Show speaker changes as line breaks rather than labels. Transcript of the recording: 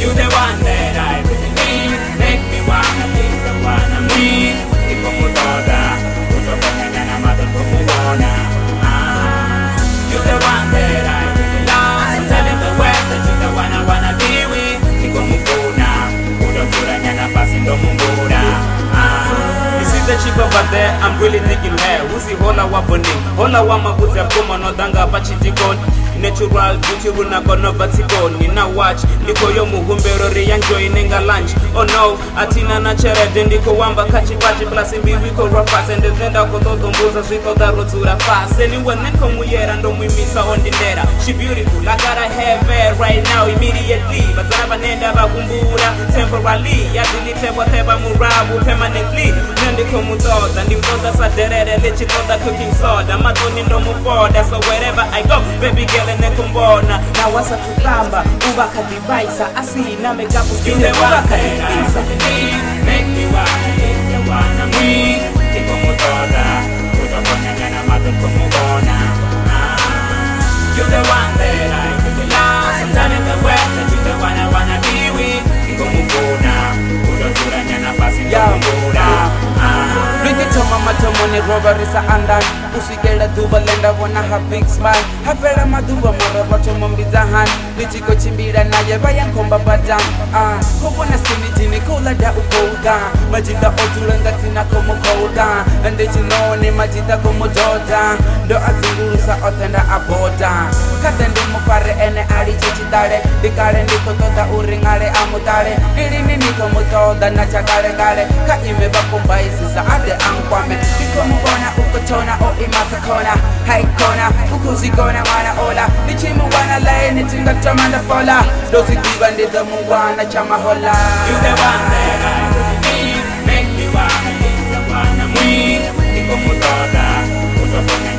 You the one that I really need. Make me wanna be the one I'm with. Niko mutoda, utokonyanya na madogo mubona. You the one that I really love. So tell him the world that you the one I wanna be with. Niko mufuna, udoturanya na basi ndo mumbura. You see the chick over there, I'm really digging her. Uzi hola waboni, hola wamabuzi ya kuma no danga bachitikoni. Natural beauty runa kono batikoni. Na watch, liko yo muhumbero riyanjoy nenga lunch. Oh no, atina na chere ndiko wamba kachi bachi plus imbi wiko rafas. And the zenda kototo mbuza zwiko daro tura fast. Anyone niko muyera ndo mwimisa ondindera. She beautiful, I gotta have her right now immediately. But zaba nenda bakumbura temporarily. Yadilite whatever murabu permanently. Nendiko mutoda, ndimtoda sa derere lechitoda cooking soda. Matoni ndo mufoda, so wherever I go, baby girl nekumbona. Na wasa tukamba, ubaka divaisa. Asina mekapu skinde ubaka divisa. Make me wanna live the one I'm with. Niko mutoda, utokonyanya na madogo mubona. You the one that I really love. So tell him the world that you the one I wanna be with. Niko mufuna, udoturanya na basi ndo mumbura.
Ringito mama tomoni robarisa andan. Usikela duba lenda wana have big smile. Havela maduba maraba tomombiza han. Lichiko chimbira naye bayan komba badam. Kubona skini jini kula da ukoda. Majida oturenga tina komo koda. Ande chinone majida komo joda. Do azungurusa otenda aboda. Katende mufare ene ali chichitare. Dikare ndiko tota uringale amutare. Ilini niko mutoda na chakale kale. Ka ime bakumba isisa ade ankwame. Niko mubona ukotona o imaka kona. Hai kona ukuzigona wana ola. Nichimu wana lae nitinga tamanda fola. Dosi diva ndida muwana chama hola.
You the one that I really need. Make me wanna be the one I'm with. Niko mutoda, utokonyanya